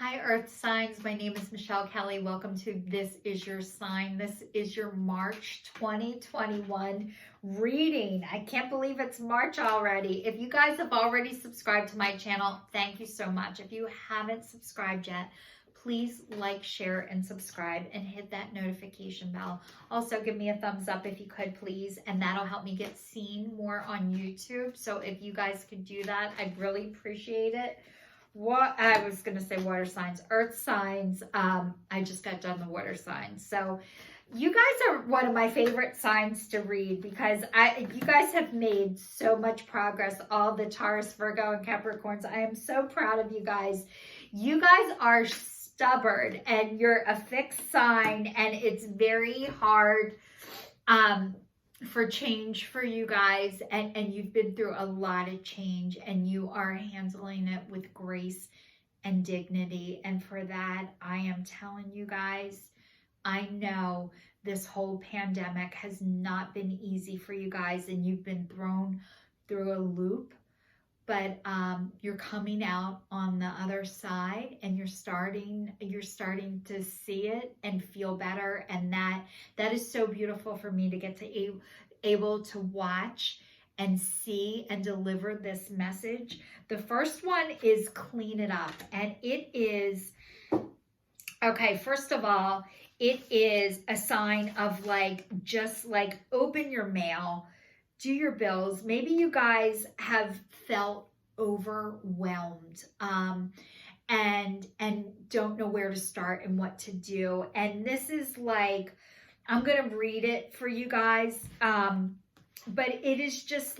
Hi, Earth signs. My name is Michelle Kelly. Welcome to This Is Your Sign. This is your March 2021 reading. I can't believe it's March already. If you guys have already subscribed to my channel, thank you so much. If you haven't subscribed yet, please like, share, and subscribe and hit that notification bell. Also, give me a thumbs up if you could, please, and that'll help me get seen more on YouTube. So if you guys could do that, I'd really appreciate it. What I was going to say water signs, earth signs. I just got done the water signs. So you guys are one of my favorite signs to read because you guys have made so much progress. All the Taurus, Virgo, and Capricorns. I am so proud of you guys. You guys are stubborn and you're a fixed sign, and it's very hard for change for you guys, and you've been through a lot of change, and you are handling it with grace and dignity. And for that, I am telling you guys, I know this whole pandemic has not been easy for you guys, and you've been thrown through a loop, but you're coming out on the other side, and you're starting to see it and feel better. And that is so beautiful for me to get to able to watch and see and deliver this message. The first one is clean it up, and it is okay. First of all, it is a sign of just open your mail, do your bills. Maybe you guys have felt overwhelmed and don't know where to start and what to do. And this is I'm going to read it for you guys. But it is just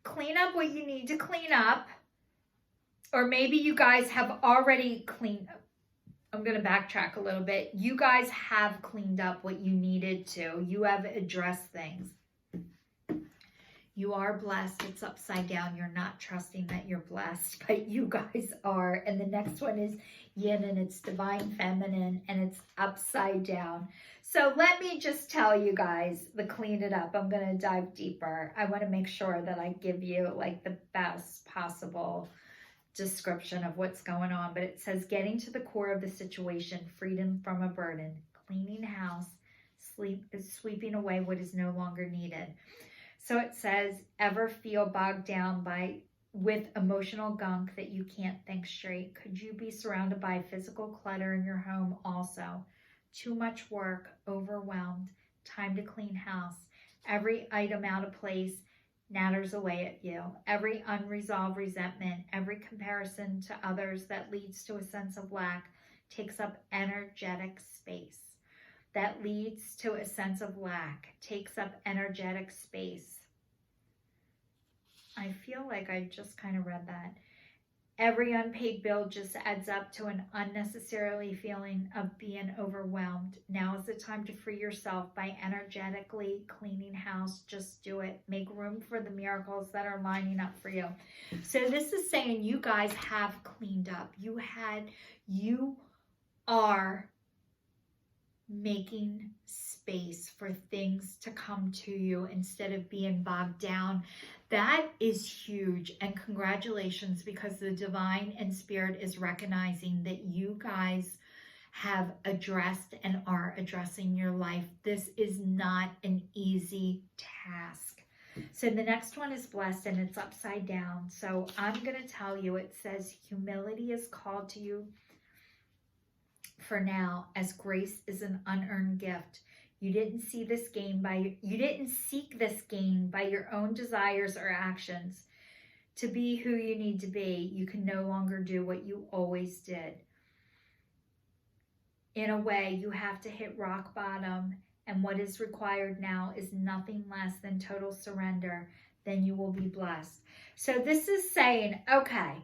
clean up what you need to clean up. Or maybe you guys have already cleaned up. I'm going to backtrack a little bit. You guys have cleaned up what you needed to. You have addressed things. You are blessed. It's upside down. You're not trusting that you're blessed, but you guys are. And the next one is yin, and it's divine feminine, and it's upside down. So let me just tell you guys the clean it up. I'm going to dive deeper. I want to make sure that I give you the best possible description of what's going on. But it says getting to the core of the situation, freedom from a burden, cleaning house, sweeping away what is no longer needed. So it says, ever feel bogged down with emotional gunk that you can't think straight? Could you be surrounded by physical clutter in your home also? Too much work, overwhelmed, time to clean house. Every item out of place natters away at you. Every unresolved resentment, every comparison to others that leads to a sense of lack takes up energetic space. That leads to a sense of lack, takes up energetic space. I feel like I just kind of read that. Every unpaid bill just adds up to an unnecessarily feeling of being overwhelmed. Now is the time to free yourself by energetically cleaning house. Just do it. Make room for the miracles that are lining up for you. So this is saying you guys have cleaned up. You are making space for things to come to you instead of being bogged down. That is huge, and congratulations, because the divine and spirit is recognizing that you guys have addressed and are addressing your life. This is not an easy task. So the next one is blessed, and it's upside down. So I'm going to tell you, it says humility is called to you for now, as grace is an unearned gift. You didn't seek this gain by your own desires or actions. To be who you need to be, you can no longer do what you always did. In a way, you have to hit rock bottom, and what is required now is nothing less than total surrender. Then you will be blessed. So this is saying, okay,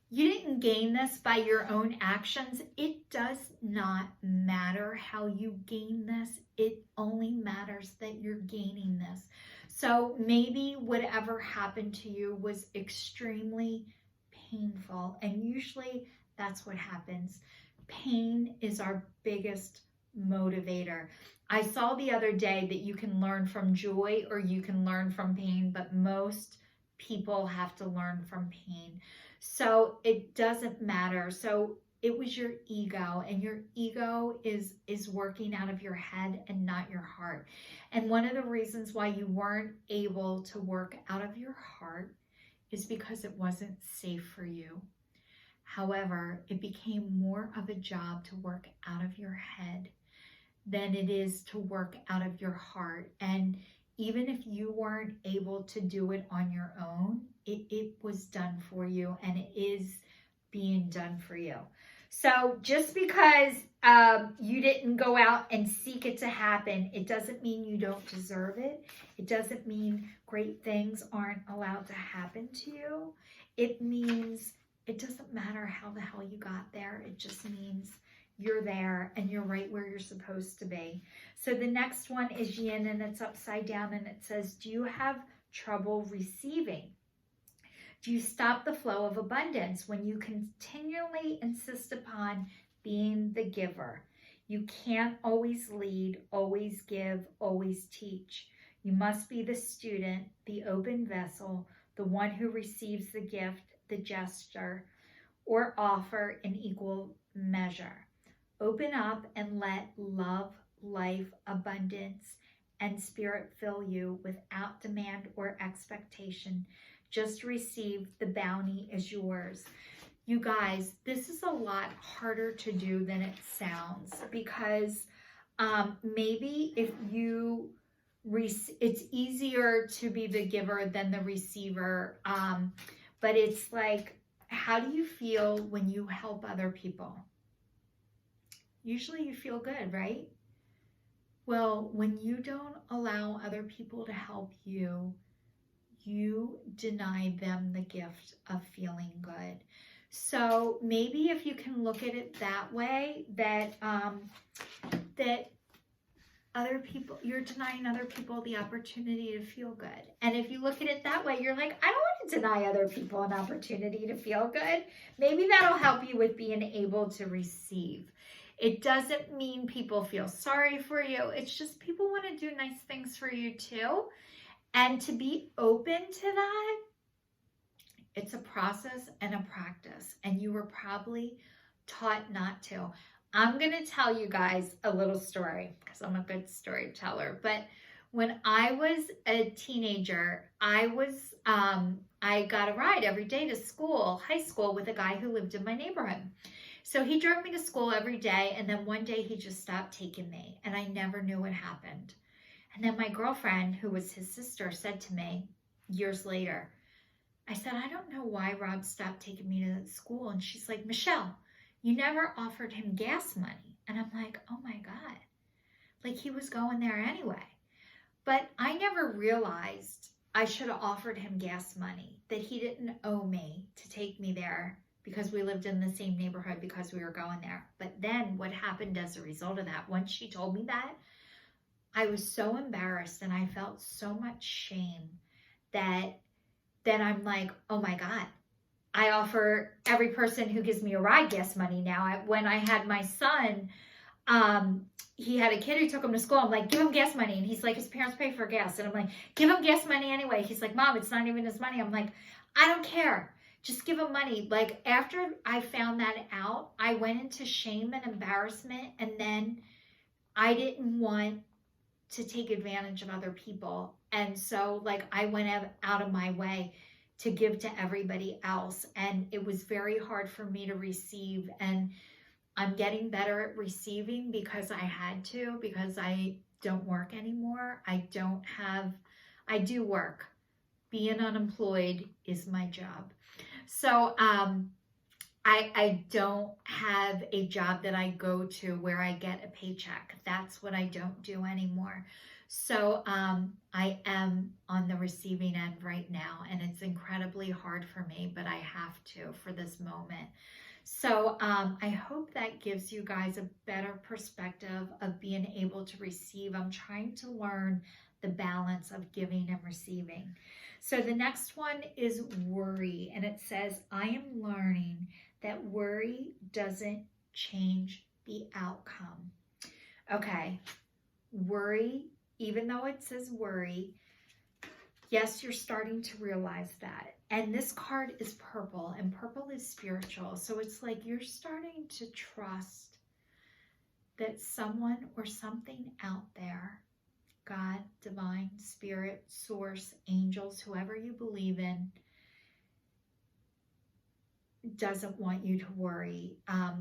you didn't gain this by your own actions. It does not matter how you gain this. It only matters that you're gaining this. So maybe whatever happened to you was extremely painful. And usually that's what happens. Pain is our biggest motivator. I saw the other day that you can learn from joy or you can learn from pain, but most people have to learn from pain. So it doesn't matter. So it was your ego, and your ego is working out of your head and not your heart. And one of the reasons why you weren't able to work out of your heart is because it wasn't safe for you. However, it became more of a job to work out of your head than it is to work out of your heart. And even if you weren't able to do it on your own, it was done for you, and it is being done for you. So just because you didn't go out and seek it to happen, it doesn't mean you don't deserve it. It doesn't mean great things aren't allowed to happen to you. It means it doesn't matter how the hell you got there. It just means you're there and you're right where you're supposed to be. So the next one is yin, and it's upside down, and it says, do you have trouble receiving? Do you stop the flow of abundance when you continually insist upon being the giver? You can't always lead, always give, always teach. You must be the student, the open vessel, the one who receives the gift, the gesture, or offer in equal measure. Open up and let love, life, abundance, and spirit fill you without demand or expectation. Just receive, the bounty is yours. You guys, this is a lot harder to do than it sounds, because maybe if you, it's easier to be the giver than the receiver, but it's like, how do you feel when you help other people? Usually you feel good, right? Well, when you don't allow other people to help you, you deny them the gift of feeling good. So maybe if you can look at it that way, that that other people, you're denying other people the opportunity to feel good. And if you look at it that way, you're like, I don't want to deny other people an opportunity to feel good. Maybe that'll help you with being able to receive. It doesn't mean people feel sorry for you. It's just people want to do nice things for you too. And to be open to that, it's a process and a practice. And you were probably taught not to. I'm going to tell you guys a little story because I'm a good storyteller. But when I was a teenager, I got a ride every day to school, high school, with a guy who lived in my neighborhood. So he drove me to school every day, and then one day he just stopped taking me, and I never knew what happened. And then my girlfriend, who was his sister, said to me years later, I said, I don't know why Rob stopped taking me to school. And she's like, Michelle, you never offered him gas money. And I'm like, oh my God, like he was going there anyway. But I never realized I should have offered him gas money, that he didn't owe me to take me there because we lived in the same neighborhood, because we were going there. But then what happened as a result of that, once she told me that, I was so embarrassed and I felt so much shame that I'm like, oh my God, I offer every person who gives me a ride gas money now. When I had my son, he had a kid who took him to school. I'm like, give him gas money. And he's like, his parents pay for gas. And I'm like, give him gas money anyway. He's like, Mom, it's not even his money. I'm like, I don't care. Just give him money. Like, after I found that out, I went into shame and embarrassment. And then I didn't want to take advantage of other people. And so like I went out of my way to give to everybody else. And it was very hard for me to receive. And I'm getting better at receiving because I had to, because I don't work anymore. I do work. Being unemployed is my job. So I don't have a job that I go to where I get a paycheck. That's what I don't do anymore. So I am on the receiving end right now, and it's incredibly hard for me, but I have to for this moment. So I hope that gives you guys a better perspective of being able to receive. I'm trying to learn the balance of giving and receiving. So the next one is worry, and it says, I am learning that worry doesn't change the outcome. Okay, worry, even though it says worry, yes, you're starting to realize that. And this card is purple, and purple is spiritual. So it's like you're starting to trust that someone or something out there, God, divine, spirit, source, angels, whoever you believe in, doesn't want you to worry,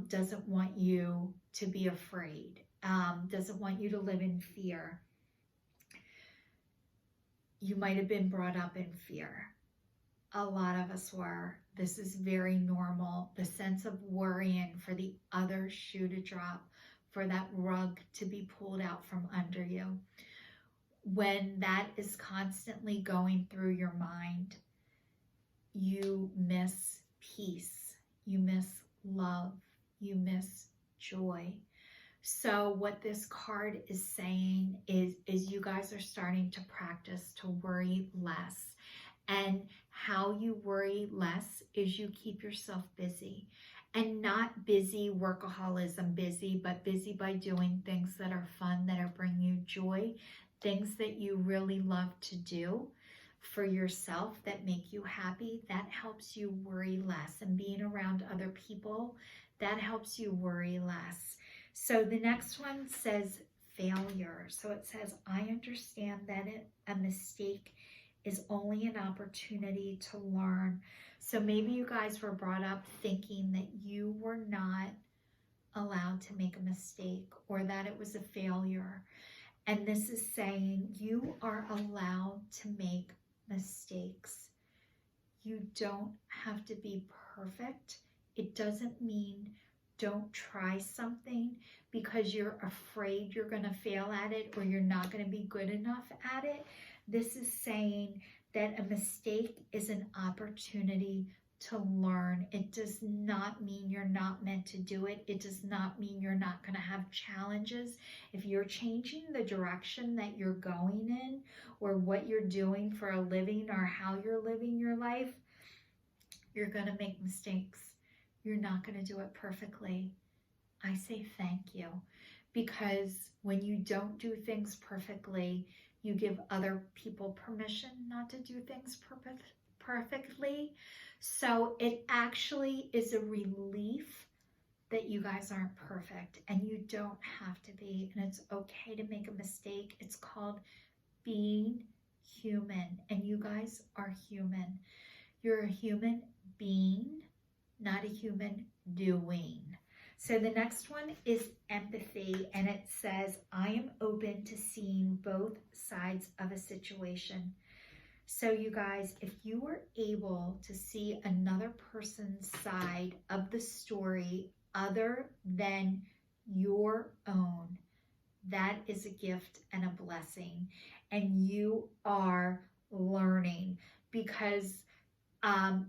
doesn't want you to be afraid, doesn't want you to live in fear. You might have been brought up in fear. A lot of us were. This is very normal. The sense of worrying for the other shoe to drop, for that rug to be pulled out from under you. When that is constantly going through your mind, you miss peace, you miss love, you miss joy. So what this card is saying is you guys are starting to practice to worry less. And how you worry less is you keep yourself busy. And not busy workaholism busy, but busy by doing things that are fun, that are bringing you joy, things that you really love to do for yourself that make you happy. That helps you worry less. And being around other people, that helps you worry less. So the next one says failure. So it says, I understand that a mistake is only an opportunity to learn. So maybe you guys were brought up thinking that you were not allowed to make a mistake or that it was a failure. And this is saying you are allowed to make mistakes. You don't have to be perfect. It doesn't mean don't try something because you're afraid you're going to fail at it or you're not going to be good enough at it. This is saying that a mistake is an opportunity to learn. It does not mean you're not meant to do it. It does not mean you're not going to have challenges. If you're changing the direction that you're going in or what you're doing for a living or how you're living your life, you're going to make mistakes. You're not going to do it perfectly. I say thank you, because when you don't do things perfectly, you give other people permission not to do things perfectly. So it actually is a relief that you guys aren't perfect, and you don't have to be, and it's okay to make a mistake. It's called being human, and you guys are human. You're a human being, not a human doing. So the next one is empathy, and it says, I am open to seeing both sides of a situation. So you guys, if you were able to see another person's side of the story other than your own, that is a gift and a blessing. And you are learning, because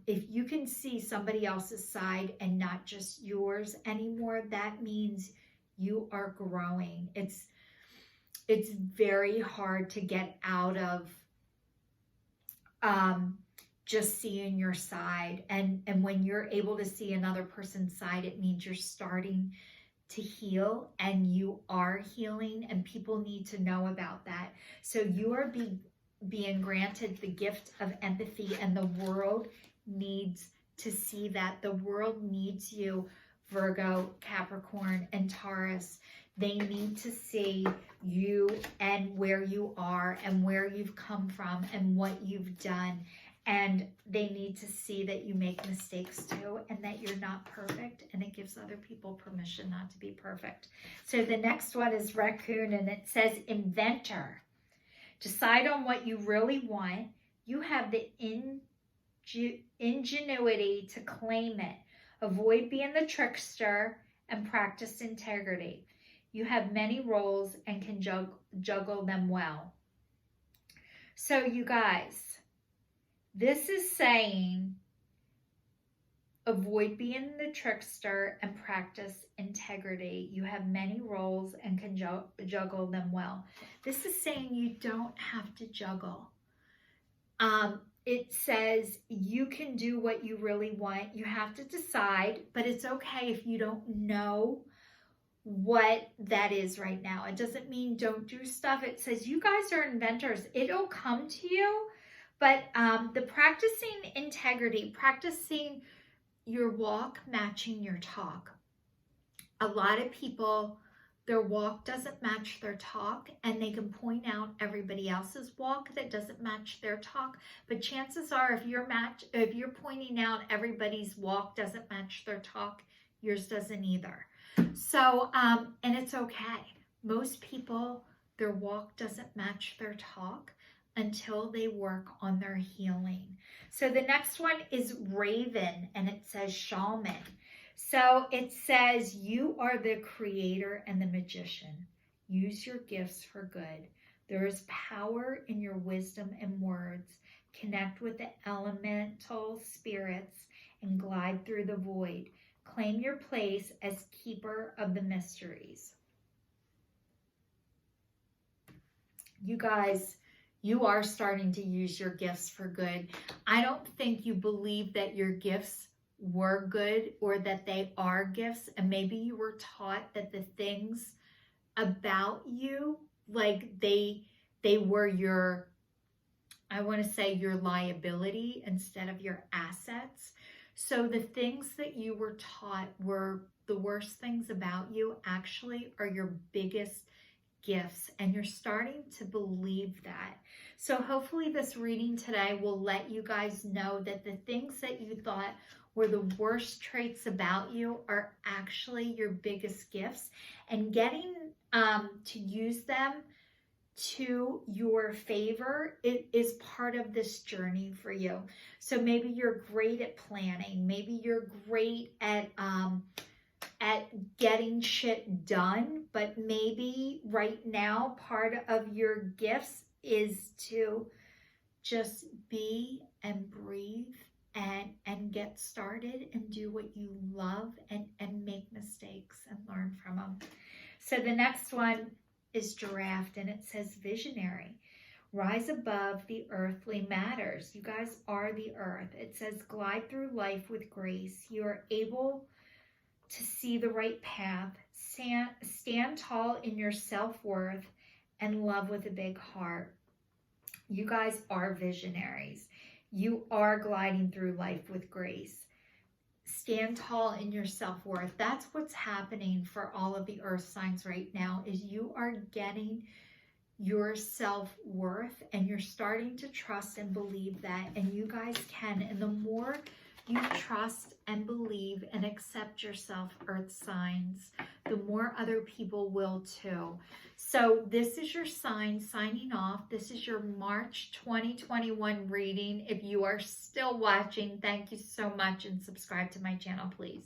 if you can see somebody else's side and not just yours anymore, that means you are growing. It's very hard to get out of just seeing your side. And when you're able to see another person's side, it means you're starting to heal, and you are healing, and people need to know about that. So you are being granted the gift of empathy, and the world needs to see that. The world needs you, Virgo, Capricorn, and Taurus. They need to see you and where you are and where you've come from and what you've done. And they need to see that you make mistakes too, and that you're not perfect, and it gives other people permission not to be perfect. So the next one is raccoon, and it says inventor. Decide on what you really want. You have the ingenuity to claim it. Avoid being the trickster and practice integrity. You have many roles and can juggle them well. So you guys, this is saying avoid being the trickster and practice integrity. You have many roles and can juggle them well. This is saying you don't have to juggle. It says you can do what you really want. You have to decide, but it's okay if you don't know what that is right now. It doesn't mean don't do stuff. It says you guys are inventors. It'll come to you, But the practicing integrity, practicing your walk matching your talk. A lot of people, their walk doesn't match their talk, and they can point out everybody else's walk that doesn't match their talk. But chances are, if you're pointing out everybody's walk doesn't match their talk, yours doesn't either. So, and it's okay. Most people, their walk doesn't match their talk until they work on their healing. So the next one is Raven, and it says Shaman. So it says, you are the creator and the magician. Use your gifts for good. There is power in your wisdom and words. Connect with the elemental spirits and glide through the void. Claim your place as keeper of the mysteries. You guys, you are starting to use your gifts for good. I don't think you believe that your gifts were good or that they are gifts, and maybe you were taught that the things about you, like they were your, I want to say, your liability instead of your assets. So the things that you were taught were the worst things about you actually are your biggest gifts, and you're starting to believe that. So hopefully this reading today will let you guys know that the things that you thought were the worst traits about you are actually your biggest gifts, and getting to use them to your favor, it is part of this journey for you. So maybe you're great at planning, maybe you're great at getting shit done, but maybe right now part of your gifts is to just be and breathe and get started and do what you love and make mistakes and learn from them. So the next one is Giraffe, and it says visionary. Rise above the earthly matters. You guys are the earth. It says glide through life with grace. You are able to see the right path. Stand tall in your self-worth and love with a big heart. You guys are visionaries. You are gliding through life with grace. Stand tall in your self-worth. That's what's happening for all of the earth signs right now, is you are getting your self-worth and you're starting to trust and believe that, and you guys can. And the more you trust and believe and accept yourself, earth signs, the more other people will too. So this is your sign signing off. This is your March 2021 reading. If you are still watching, thank you so much, and subscribe to my channel, please.